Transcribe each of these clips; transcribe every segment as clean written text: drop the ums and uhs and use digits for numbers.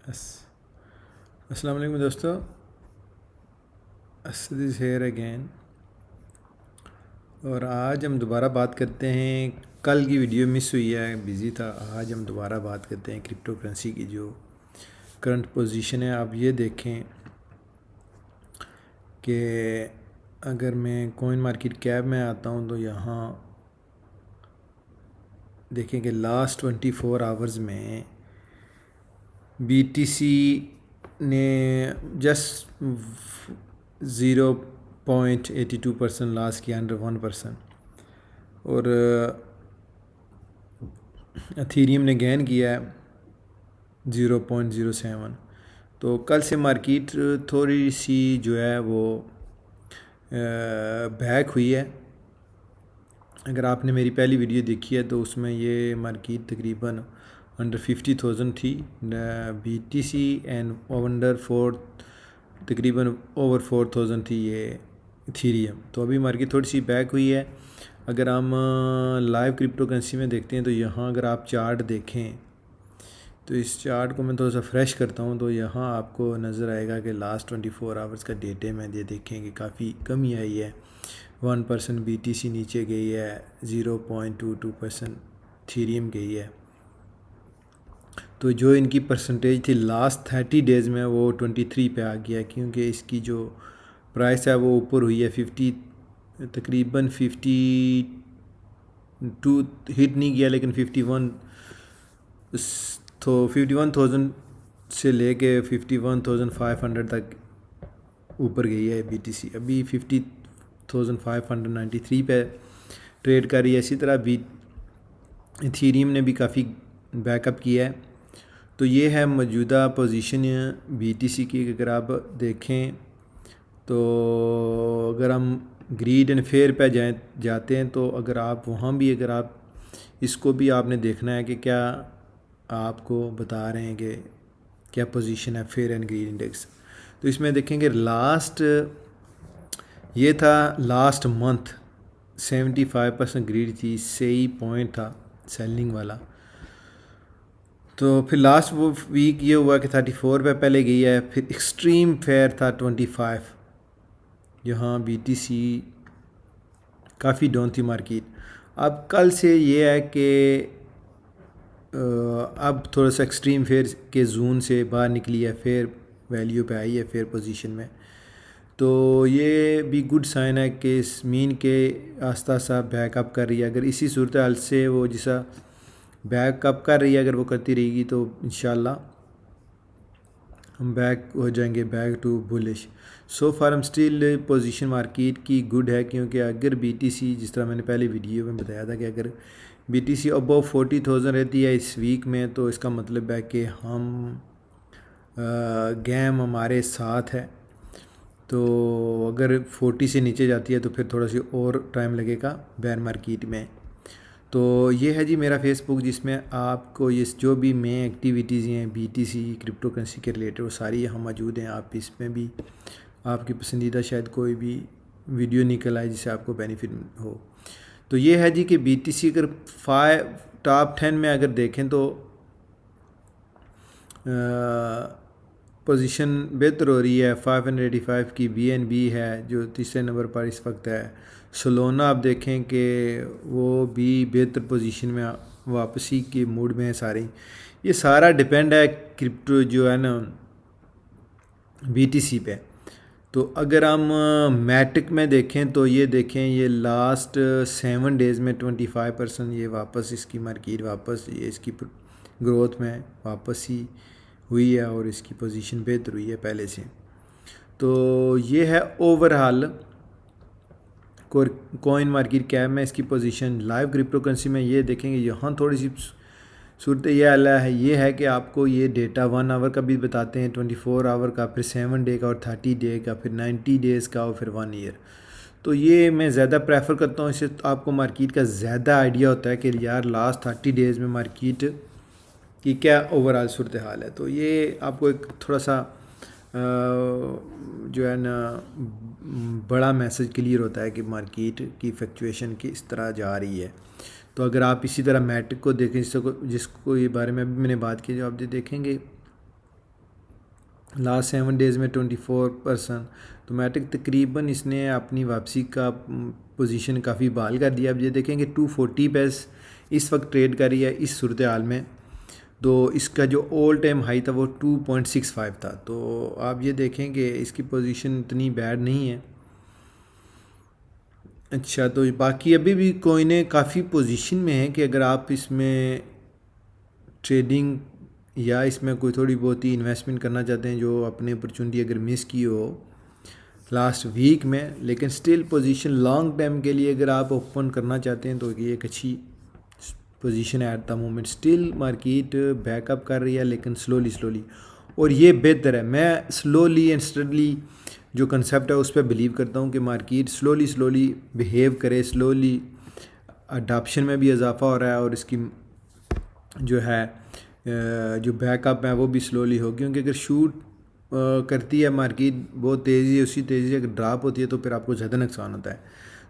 अस्सलाम वालेकुम दोस्तों, असद इज़ हेयर अगेन। और आज हम दोबारा बात करते हैं। कल की वीडियो मिस हुई है, बिज़ी था। आज हम दोबारा बात करते हैं क्रिप्टो करेंसी की जो करंट पोजीशन है। आप ये देखें कि अगर मैं कॉइन मार्केट कैप में आता हूँ तो यहाँ देखें कि लास्ट 24 आवर्स में BTC ने जस्ट 0.82% लॉस किया, अंडर 1%। और एथेरियम ने गेन किया है 0.07। तो कल से मार्केट थोड़ी सी जो है वो बैक हुई है। अगर आपने मेरी पहली वीडियो देखी है तो उसमें ये मार्केट तकरीबन अंडर 50,000 थी BTC एंड अंडर 4 तकरीबन ओवर 4,000 थी ये इथेरियम। तो अभी मार्केट थोड़ी सी बैक हुई है। अगर हम लाइव क्रिप्टो करेंसी में देखते हैं तो यहाँ अगर आप चार्ट देखें तो इस चार्ट को मैं थोड़ा सा फ्रेश करता हूँ तो यहाँ आपको नज़र आएगा कि लास्ट 24 आवर्स का डेटे में ये देखें कि काफ़ी कमी आई है। 1% BTC नीचे गई है, 0.22% इथेरियम गई है। तो जो इनकी परसेंटेज थी लास्ट 30 डेज़ में वो 23 पे आ गया, क्योंकि इसकी जो प्राइस है वो ऊपर हुई है 50, तकरीबन 52 हिट नहीं किया लेकिन 51, तो 51,000 से लेके 51,500 तक ऊपर गई है BTC। अभी 50,593 पे ट्रेड कर रही है। इसी तरह भी इथेरियम ने भी काफ़ी बैकअप किया है। तो ये है मौजूदा पोजीशन BTC की। अगर आप देखें तो अगर हम ग्रीड एंड फेयर पे जाते हैं तो अगर आप वहाँ भी अगर आप इसको भी आपने देखना है कि क्या आपको बता रहे हैं कि क्या पोजीशन है फेयर एंड ग्रीड इंडेक्स। तो इसमें देखेंगे लास्ट ये था लास्ट मंथ 75% ग्रीड थी, सही पॉइंट था सेलिंग वाला। तो फिर लास्ट वो वीक ये हुआ कि 34 पे पहले गई है, फिर एक्सट्रीम फेयर था 25, यहाँ BTC काफ़ी डाउन थी मार्केट। अब कल से ये है कि अब थोड़ा सा एक्सट्रीम फेयर के जोन से बाहर निकली है, फेयर वैल्यू पे आई है, फेयर पोजीशन में। तो ये भी गुड साइन है कि इस मीन के आस्ता आस्ता बैकअप कर रही है। अगर इसी सूरत हाल से वो जैसा बैकअप कर रही है अगर वो करती रहेगी तो इंशाल्लाह हम बैक हो जाएंगे, बैक टू बुलिश। सो फार हम स्टिल पोजीशन मार्केट की गुड है, क्योंकि अगर BTC जिस तरह मैंने पहले वीडियो में बताया था कि अगर BTC अबव 40,000 रहती है इस वीक में तो इसका मतलब है कि हम गेम हमारे साथ है। तो अगर 40 से नीचे जाती है तो फिर थोड़ा सी और टाइम लगेगा बेयर मार्केट में। तो ये है जी मेरा फेसबुक, जिसमें आपको ये जो भी मेन एक्टिविटीज़ हैं BTC क्रिप्टो करेंसी के रिलेटेड वो सारी यहाँ मौजूद हैं। आप इसमें भी आपकी पसंदीदा शायद कोई भी वीडियो निकल आए जिससे आपको बेनिफिट हो। तो ये है जी कि BTC अगर टॉप 10 में अगर देखें तो पोजीशन बेहतर हो रही है। 585 की BNB है जो तीसरे नंबर पर इस वक्त है। सोलोना आप देखें कि वो भी बेहतर पोजीशन में वापसी के मूड में है सारी। ये सारा डिपेंड है क्रिप्टो जो है ना BTC पे। तो अगर हम मैटिक में देखें तो ये देखें ये लास्ट 7 डेज़ में 25% ये वापस इसकी मार्केट वापस ये इसकी ग्रोथ में वापस ही हुई है और इसकी पोजीशन बेहतर हुई है पहले से। तो ये है ओवरऑल कॉइन मार्केट कैप में इसकी पोजीशन। लाइव क्रिप्टो करेंसी में ये देखेंगे यहाँ थोड़ी सी सूरत ये है कि आपको ये डेटा 1 आवर का भी बताते हैं, 24 आवर का, फिर 7 डे का और 30 डे का, फिर 90 डेज़ का और फिर 1 ईयर। तो ये मैं ज़्यादा प्रेफर करता हूँ, इससे तो आपको मार्केट का ज़्यादा आइडिया होता है कि यार लास्ट 30 डेज़ में मार्केट की क्या ओवरऑल सूरत हाल है। तो ये आपको एक थोड़ा सा जो है ना बड़ा मैसेज क्लियर होता है कि मार्केट की फ्लक्चुएशन किस तरह जा रही है। तो अगर आप इसी तरह मैट्रिक को देखें जिसको ये बारे में अभी मैंने बात की, जो आप देखेंगे लास्ट 7 डेज़ में 24%। तो मैटिक तकरीबन इसने अपनी वापसी का पोजीशन काफ़ी बहाल कर दिया। अब ये देखेंगे 240 पे इस वक्त ट्रेड कर रही है इस सूरत हाल में। तो इसका जो ऑल टाइम हाई था वो 2.65 था। तो आप ये देखेंगे इसकी पोजीशन इतनी बैड नहीं है। अच्छा, तो बाकी अभी भी कॉइनें काफ़ी पोजीशन में है कि अगर आप इसमें ट्रेडिंग या इसमें कोई थोड़ी बहुत ही इन्वेस्टमेंट करना चाहते हैं, जो अपनी अपॉर्चुनिटी अगर मिस की हो लास्ट वीक में, लेकिन स्टिल पोजीशन लॉन्ग टाइम के लिए अगर आप ओपन करना चाहते हैं तो ये एक अच्छी पोजीशन है at the moment. Still market backup कर रही है लेकिन स्लोली, और ये बेहतर है। मैं स्लोली एंड स्टडली जो कंसेप्ट है उस पर बिलीव करता हूँ कि मार्केट स्लोली बिहेव करे, स्लोली अडाप्शन में भी इजाफा हो रहा है और इसकी जो है जो बैकअप है वो भी स्लोली हो, क्योंकि अगर शूट करती है मार्केट बहुत तेज़ी, उसी तेज़ी से अगर ड्रॉप होती है तो फिर आपको ज़्यादा नुकसान होता है।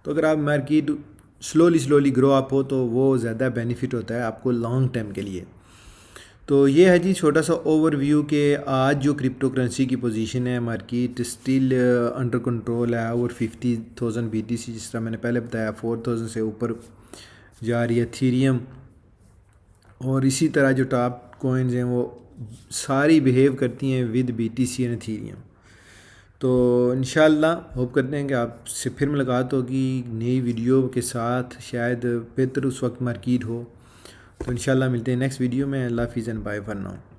तो अगर आप मार्केट स्लोली ग्रो अप हो तो वो ज़्यादा बेनिफिट होता है आपको लॉन्ग टर्म के लिए। तो ये है जी छोटा सा ओवरव्यू कि आज जो क्रिप्टो करेंसी की पोजीशन है, मार्केट स्टिल अंडर कंट्रोल है। ओवर 50,000 BTC, जिस तरह मैंने पहले बताया 4,000 से ऊपर जा रही है एथेरियम, और इसी तरह जो टॉप कॉइन्स हैं वो सारी बिहेव करती हैं विद BTC एंड एथेरियम। तो इंशाल्लाह होप करते हैं कि आपसे फिर मुलाकात होगी नई वीडियो के साथ, शायद बेहतर उस वक्त मार्केट हो। तो इंशाल्लाह मिलते हैं नेक्स्ट वीडियो में। अल्लाह हाफिज़ एंड बाय फॉर नाउ।